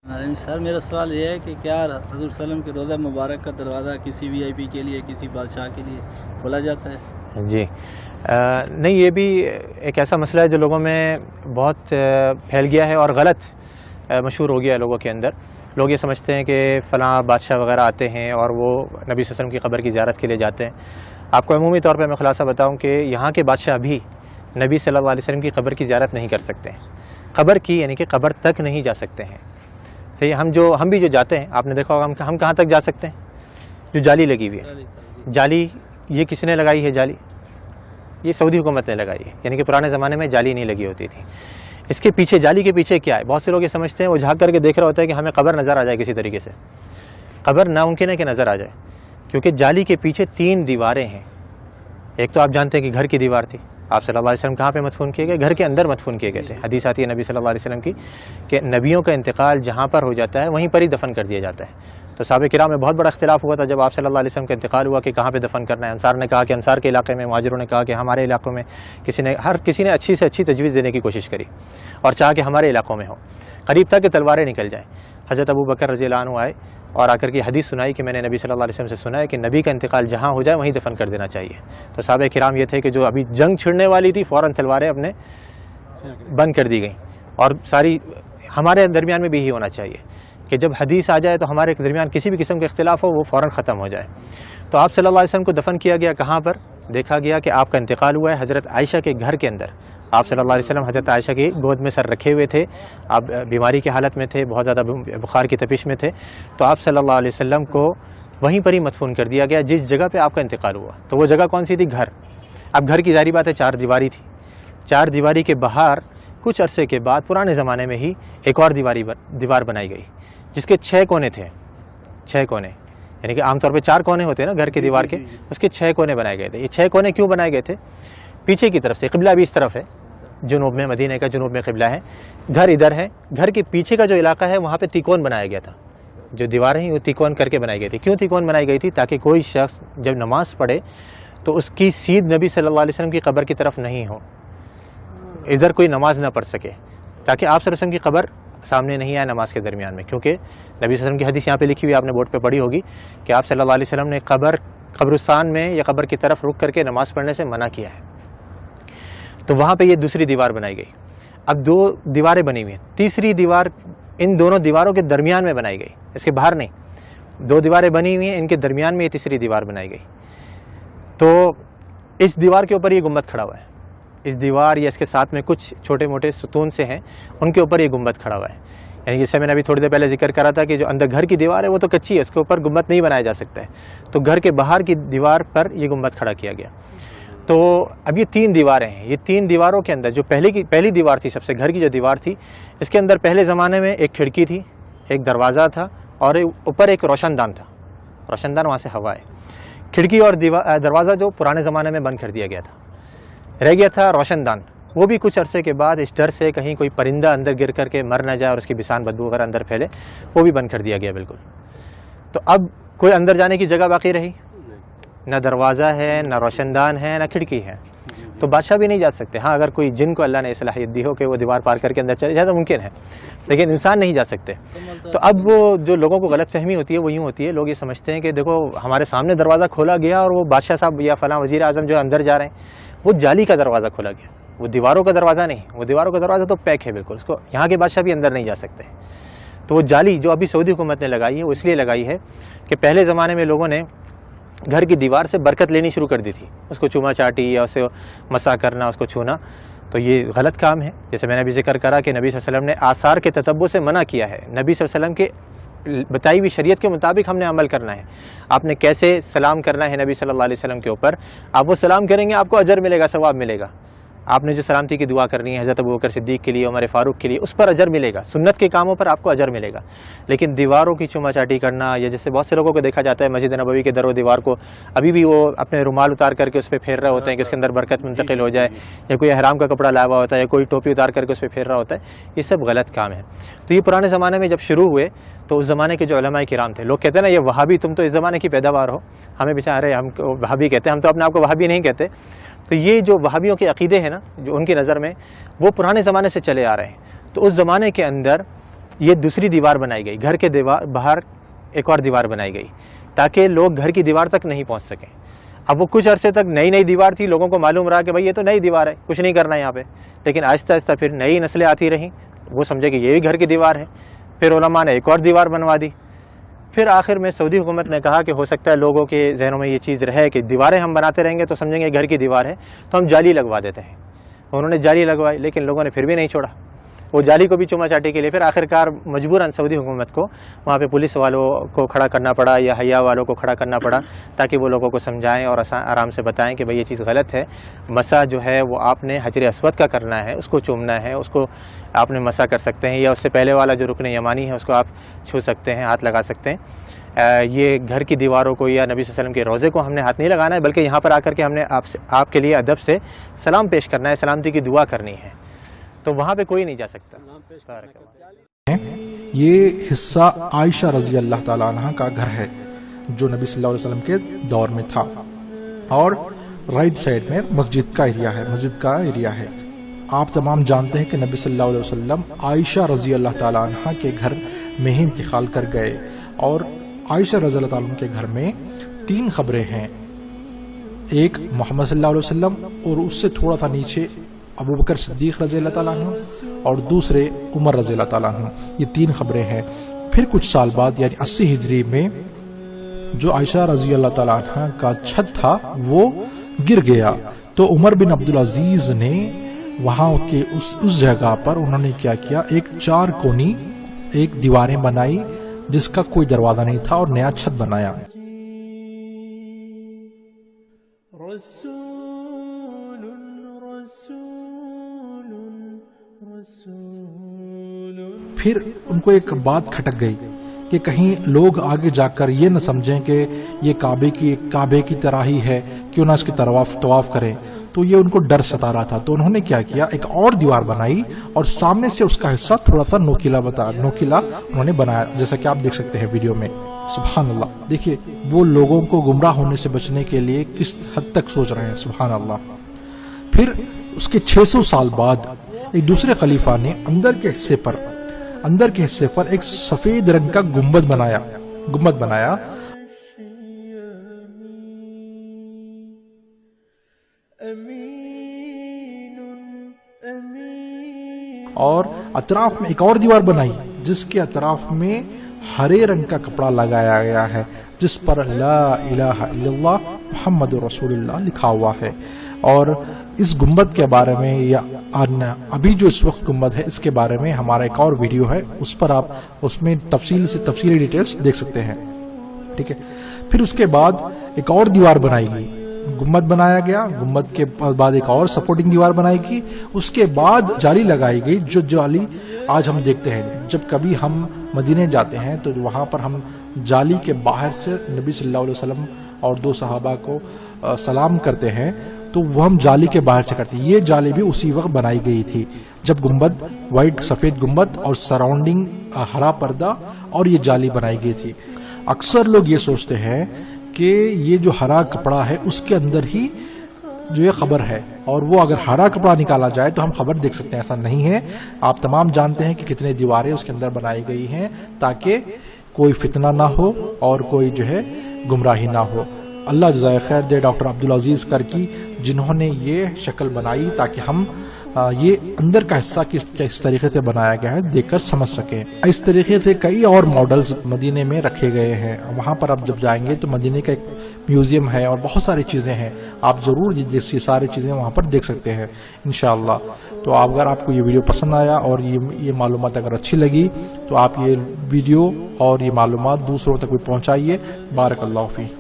سر میرا سوال یہ ہے کہ کیا حضور وسلم کے روضہ مبارک کا دروازہ کسی وی آئی پی کے لیے، کسی بادشاہ کے لیے کھولا جاتا ہے؟ جی نہیں، یہ بھی ایک ایسا مسئلہ ہے جو لوگوں میں بہت پھیل گیا ہے اور غلط مشہور ہو گیا ہے لوگوں کے اندر۔ لوگ یہ سمجھتے ہیں کہ فلاں بادشاہ وغیرہ آتے ہیں اور وہ نبی صلی اللہ علیہ وسلم کی قبر کی زیارت کے لیے جاتے ہیں۔ آپ کو عمومی طور پہ میں خلاصہ بتاؤں کہ یہاں کے بادشاہ بھی نبی صلی اللہ علیہ وسلم کی قبر کی زیارت نہیں کر سکتے ہیں، قبر کی یعنی کہ قبر تک نہیں جا سکتے ہیں۔ صحیح، ہم بھی جو جاتے ہیں، آپ نے دیکھا ہوگا ہم کہاں تک جا سکتے ہیں؟ جو جالی لگی ہوئی ہے، جالی یہ کس نے لگائی ہے؟ جالی یہ سعودی حکومت نے لگائی ہے، یعنی کہ پرانے زمانے میں جالی نہیں لگی ہوتی تھی۔ اس کے پیچھے، جالی کے پیچھے کیا ہے؟ بہت سے لوگ یہ سمجھتے ہیں، وہ جھانک کر کے دیکھ رہا ہوتا ہے کہ ہمیں قبر نظر آ جائے کسی طریقے سے۔ قبر ناممکن ہے کہ نظر آ جائے، کیونکہ جالی کے پیچھے 3 دیواریں ہیں۔ ایک تو آپ جانتے ہیں کہ گھر کی دیوار تھی، آپ صلی اللہ علیہ وسلم کہاں پہ مدفون کیے گئے؟ گھر کے اندر مدفون کیے گئے تھے۔ حدیث آتی ہے نبی صلی اللہ علیہ وسلم کی کہ نبیوں کا انتقال جہاں پر ہو جاتا ہے وہیں پر ہی دفن کر دیا جاتا ہے۔ تو صحابہ کرام میں بہت بڑا اختلاف ہوا تھا جب آپ صلی اللہ علیہ وسلم کا انتقال ہوا کہ کہاں پہ دفن کرنا ہے۔ انصار نے کہا کہ انصار کے علاقے میں، مہاجروں نے کہا کہ ہمارے علاقوں میں، ہر کسی نے اچھی سے اچھی تجویز دینے کی کوشش کری اور چاہا کہ ہمارے علاقوں میں ہو۔ قریب تھا کہ تلواریں نکل جائیں۔ حضرت ابو بکر رضی اللہ عنہ آئے اور آ کر کے حدیث سنائی کہ میں نے نبی صلی اللہ علیہ وسلم سے سنا ہے کہ نبی کا انتقال جہاں ہو جائے وہیں دفن کر دینا چاہیے۔ تو صحابہ کرام یہ تھے کہ جو ابھی جنگ چھڑنے والی تھی فوراً تلواریں اپنے بند کر دی گئیں، اور ساری ہمارے درمیان میں بھی یہی ہونا چاہیے کہ جب حدیث آ جائے تو ہمارے درمیان کسی بھی قسم کے اختلاف ہو وہ فوراً ختم ہو جائے۔ تو آپ صلی اللہ علیہ وسلم کو دفن کیا گیا کہاں پر؟ دیکھا گیا کہ آپ کا انتقال ہوا ہے حضرت عائشہ کے گھر کے اندر۔ آپ صلی اللہ علیہ وسلم حضرت عائشہ کی گود میں سر رکھے ہوئے تھے، آپ بیماری کی حالت میں تھے، بہت زیادہ بخار کی تپش میں تھے، تو آپ صلی اللہ علیہ وسلم کو وہیں پر ہی مدفون کر دیا گیا جس جگہ پہ آپ کا انتقال ہوا۔ تو وہ جگہ کون سی تھی؟ گھر۔ اب گھر کی ظاہری بات ہے 4 دیواری تھی، 4 دیواری کے باہر کچھ عرصے کے بعد پرانے زمانے میں ہی ایک اور دیوار بنائی گئی جس کے 6 کونے تھے، 6 کونے، یعنی کہ عام طور پہ 4 کونے ہوتے ہیں نا گھر کے دیوار کے، اس کے 6 کونے بنائے گئے تھے۔ یہ 6 کونے کیوں بنائے گئے تھے؟ پیچھے کی طرف سے، قبلہ بھی اس طرف ہے، جنوب میں، مدینہ کا جنوب میں قبلہ ہے، گھر ادھر ہے، گھر کے پیچھے کا جو علاقہ ہے وہاں پہ تیکون بنایا گیا تھا۔ جو دیواریں ہیں وہ تیکون کر کے بنائی گئی تھی۔ کیوں تیکون بنائی گئی تھی؟ تاکہ کوئی شخص جب نماز پڑھے تو اس کی سیدھ نبی صلی اللہ علیہ وسلم کی قبر کی طرف نہیں ہو، ادھر کوئی نماز نہ پڑھ سکے، تاکہ آپ صلی اللہ علیہ وسلم کی قبر سامنے نہیں آئے نماز کے درمیان میں۔ کیونکہ نبی صلی اللہ علیہ وسلم کی حدیث یہاں پہ لکھی ہوئی، آپ نے بورڈ پہ پڑھی ہوگی کہ آپ صلی اللہ علیہ وسلم نے قبرستان میں یا قبر کی طرف رک کر کے نماز پڑھنے سے منع کیا ہے۔ تو وہاں پہ یہ دوسری دیوار بنائی گئی۔ اب 2 دیواریں بنی ہوئی ہیں، تیسری دیوار ان دونوں دیواروں کے درمیان میں بنائی گئی، اس کے باہر نہیں۔ 2 دیواریں بنی ہوئی ہیں، ان کے درمیان میں یہ تیسری دیوار بنائی گئی۔ تو اس دیوار کے اوپر یہ گنبد کھڑا ہوا ہے، اس دیوار یا اس کے ساتھ میں کچھ چھوٹے موٹے ستون سے ہیں، ان کے اوپر یہ گنبد کھڑا ہوا ہے۔ یعنی جس سے میں نے ابھی تھوڑی دیر پہلے ذکر کرا تھا کہ جو اندر گھر کی دیوار ہے وہ تو کچی ہے، اس کے اوپر گنبد نہیں بنایا جا سکتا ہے، تو گھر کے باہر کی دیوار پر یہ گنبد کھڑا کیا گیا۔ تو اب یہ 3 دیواریں ہیں، یہ 3 دیواروں کے اندر جو پہلی دیوار تھی، سب سے گھر کی جو دیوار تھی، اس کے اندر پہلے زمانے میں ایک کھڑکی تھی، ایک دروازہ تھا، اور اوپر ایک روشن دان تھا۔ روشن دان وہاں سے ہوا ہے۔ کھڑکی اور دروازہ جو پرانے زمانے میں بند کر دیا گیا تھا، رہ گیا تھا روشن دان۔ وہ بھی کچھ عرصے کے بعد اس ڈر سے کہیں کوئی پرندہ اندر گر کر کے مر نہ جائے اور اس کی بسان بدبو وغیرہ اندر پھیلے، وہ بھی بند کر دیا گیا بالکل۔ تو اب کوئی اندر جانے کی جگہ باقی رہی؟ نہ دروازہ ہے، نہ روشن دان ہے، نہ کھڑکی ہے، تو بادشاہ بھی نہیں جا سکتے۔ ہاں اگر کوئی جن کو اللہ نے صلاحیت دی ہو کہ وہ دیوار پار کر کے اندر چلے جائے تو ممکن ہے، لیکن انسان نہیں جا سکتے۔ تو اب وہ جو لوگوں کو غلط فہمی ہوتی ہے وہ یوں ہوتی ہے، لوگ یہ سمجھتے ہیں کہ دیکھو ہمارے سامنے دروازہ کھولا گیا اور وہ بادشاہ صاحب یا فلاں وزیر اعظم جو اندر جا رہے ہیں، وہ جالی کا دروازہ کھولا گیا، وہ دیواروں کا دروازہ نہیں، وہ دیواروں کا دروازہ تو پیک ہے بالکل، اس کو یہاں کے بادشاہ بھی اندر نہیں جا سکتے۔ تو وہ جالی جو ابھی سعودی حکومت نے لگائی ہے وہ اس لیے لگائی ہے کہ پہلے زمانے میں لوگوں نے گھر کی دیوار سے برکت لینی شروع کر دی تھی، اس کو چوما چاٹی یا اسے مسا کرنا، اس کو چھونا، تو یہ غلط کام ہے۔ جیسے میں نے ابھی ذکر کرا کہ نبی صلی اللہ علیہ وسلم نے آثار کے تتبع سے منع کیا ہے، نبی صلی اللہ علیہ وسلم کے بتائی ہوئی شریعت کے مطابق ہم نے عمل کرنا ہے۔ آپ نے کیسے سلام کرنا ہے نبی صلی اللہ علیہ وسلم کے اوپر، آپ وہ سلام کریں گے آپ کو اجر ملے گا، ثواب ملے گا۔ آپ نے جو سلامتی کی دعا کرنی ہے حضرت ابوبکر صدیق کے لیے، عمر فاروق کے لیے، اس پر اجر ملے گا، سنت کے کاموں پر آپ کو اجر ملے گا۔ لیکن دیواروں کی چوما چاٹی کرنا، یا جیسے بہت سے لوگوں کو دیکھا جاتا ہے مسجد نبوی کے در و دیوار کو ابھی بھی وہ اپنے رومال اتار کر کے اس پہ پھیر رہے ہوتے ہیں کہ اس کے اندر برکت منتقل ہو جائے، یا کوئی احرام کا کپڑا لایا ہوا ہوتا ہے، یا کوئی ٹوپی اتار کر کے اس پہ پھیر رہا ہوتا ہے، یہ سب غلط کام ہے۔ تو یہ پرانے زمانے میں جب شروع ہوئے تو اس زمانے کے جو علماء کرام تھے، لوگ کہتے ہیں نا یہ وہابی، تم تو اس زمانے کی پیداوار ہو، ہمیں بیچارے ہم وہابی کہتے ہیں، ہم تو اپنے آپ کو وہابی نہیں کہتے۔ تو یہ جو وہابیوں کے عقیدے ہیں نا، جو ان کی نظر میں وہ پرانے زمانے سے چلے آ رہے ہیں، تو اس زمانے کے اندر یہ دوسری دیوار بنائی گئی، گھر کے باہر ایک اور دیوار بنائی گئی تاکہ لوگ گھر کی دیوار تک نہیں پہنچ سکیں۔ اب وہ کچھ عرصے تک نئی دیوار تھی، لوگوں کو معلوم رہا کہ بھائی یہ تو نئی دیوار ہے، کچھ نہیں کرنا یہاں پہ، لیکن آہستہ آہستہ پھر نئی نسلیں آتی رہیں، وہ سمجھے کہ یہ بھی گھر کی دیوار ہے، پھر علماء نے ایک اور دیوار بنوا دی۔ پھر آخر میں سعودی حکومت نے کہا کہ ہو سکتا ہے لوگوں کے ذہنوں میں یہ چیز رہے کہ دیواریں ہم بناتے رہیں گے تو سمجھیں گے گھر کی دیوار ہے، تو ہم جالی لگوا دیتے ہیں۔ انہوں نے جالی لگوائی، لیکن لوگوں نے پھر بھی نہیں چھوڑا، وہ جالی کو بھی چوما چاٹی کے لیے پھر آخرکار مجبوراً سعودی حکومت کو وہاں پہ پولیس والوں کو کھڑا کرنا پڑا یا حیا والوں کو کھڑا کرنا پڑا تاکہ وہ لوگوں کو سمجھائیں اور آرام سے بتائیں کہ بھائی یہ چیز غلط ہے، مسح جو ہے وہ آپ نے حجر اسود کا کرنا ہے، اس کو چومنا ہے، اس کو آپ نے مسح کر سکتے ہیں، یا اس سے پہلے والا جو رکن یمانی ہے اس کو آپ چھو سکتے ہیں، ہاتھ لگا سکتے ہیں۔ یہ گھر کی دیواروں کو یا نبی صلی اللہ علیہ وسلم کے روضے کو ہم نے ہاتھ نہیں لگانا ہے، بلکہ یہاں پر آ کر کے ہم نے آپ کے لیے ادب سے سلام پیش کرنا ہے، سلامتی کی دعا کرنی ہے، تو وہاں پہ کوئی نہیں جا سکتا۔ یہ حصہ عائشہ رضی اللہ تعالیٰ عنہ کا گھر ہے جو نبی صلی اللہ علیہ وسلم کے دور میں تھا، اور رائٹ سائڈ میں مسجد کا ایریا ہے۔ آپ تمام جانتے ہیں کہ نبی صلی اللہ علیہ وسلم عائشہ رضی اللہ تعالیٰ عنہ کے گھر میں ہی انتقال کر گئے، اور عائشہ رضی اللہ تعالیٰ عنہ کے گھر میں 3 قبریں ہیں، ایک محمد صلی اللہ علیہ وسلم، اور اس سے تھوڑا سا نیچے ابوبکر صدیق رضی اللہ تعالیٰ عنہ، اور دوسرے عمر رضی اللہ تعالیٰ عنہ۔ یہ 3 قبریں ہیں۔ پھر کچھ سال بعد یعنی 80 ہجری میں جو عائشہ رضی اللہ تعالیٰ عنہ کا چھت تھا وہ گر گیا، تو عمر بن عبدالعزیز نے وہاں کے اس جگہ پر انہوں نے کیا کیا، ایک 4 کونی ایک دیواریں بنائی جس کا کوئی دروازہ نہیں تھا، اور نیا چھت بنایا۔ پھر ان کو ایک بات کھٹک گئی کہ کہیں لوگ آگے جا کر یہ نہ سمجھیں کہ یہ کعبے کی طرح ہی ہے، کیوں نہ اس کی طواف کریں، تو یہ ان کو ڈر ستا رہا تھا۔ تو انہوں نے کیا کیا، ایک اور دیوار بنائی اور سامنے سے اس کا حصہ تھوڑا سا نوکیلا انہوں نے بنایا، جیسا کہ آپ دیکھ سکتے ہیں ویڈیو میں۔ سبحان اللہ، دیکھیے وہ لوگوں کو گمراہ ہونے سے بچنے کے لیے کس حد تک سوچ رہے ہیں، سبحان اللہ۔ پھر اس کے 600 سال بعد ایک دوسرے خلیفہ نے اندر کے حصے پر ایک سفید رنگ کا گنبد بنایا اور اطراف میں ایک اور دیوار بنائی جس کے اطراف میں ہرے رنگ کا کپڑا لگایا گیا ہے جس پر لا الہ الا اللہ محمد رسول اللہ لکھا ہوا ہے۔ اور اس گنبد کے بارے میں یا ابھی جو اس وقت گنبد ہے اس کے بارے میں ہمارا ایک اور ویڈیو ہے، اس پر آپ اس میں تفصیلی ڈیٹیلز دیکھ سکتے ہیں، ٹھیک ہے۔ پھر اس کے بعد ایک اور دیوار بنائی گئی، گنبد بنایا گیا، گنبد کے بعد ایک اور سپورٹنگ دیوار بنائی گئی، اس کے بعد جالی لگائی گئی، جو جالی آج ہم دیکھتے ہیں۔ جب کبھی ہم مدینے جاتے ہیں تو وہاں پر ہم جالی کے باہر سے نبی صلی اللہ علیہ وسلم اور 2 صحابہ کو سلام کرتے ہیں، تو وہ ہم جالی کے باہر سے کرتے ہیں۔ یہ جالی بھی اسی وقت بنائی گئی تھی جب گنبد وائٹ سفید گنبد اور سراؤنڈنگ ہرا پردہ اور یہ جالی بنائی گئی تھی۔ اکثر لوگ یہ سوچتے ہیں کہ یہ جو ہرا کپڑا ہے اس کے اندر ہی جو یہ خبر ہے، اور وہ اگر ہرا کپڑا نکالا جائے تو ہم خبر دیکھ سکتے ہیں، ایسا نہیں ہے۔ آپ تمام جانتے ہیں کہ کتنے دیواریں اس کے اندر بنائی گئی ہیں تاکہ کوئی فتنہ نہ ہو اور کوئی جو ہے گمراہی نہ ہو۔ اللہ جزائے خیر دے ڈاکٹر عبدالعزیز کرکی جنہوں نے یہ شکل بنائی تاکہ ہم یہ اندر کا حصہ کس طریقے سے بنایا گیا ہے دیکھ کر سمجھ سکیں۔ اس طریقے سے کئی اور ماڈلز مدینے میں رکھے گئے ہیں، وہاں پر آپ جب جائیں گے تو مدینے کا ایک میوزیم ہے اور بہت ساری چیزیں ہیں، آپ ضرور یہ ساری چیزیں وہاں پر دیکھ سکتے ہیں انشاءاللہ۔ تو اگر آپ کو یہ ویڈیو پسند آیا اور یہ معلومات اگر اچھی لگی تو آپ یہ ویڈیو اور یہ معلومات دوسروں تک بھی پہنچائیے۔ بارک اللہ فیک۔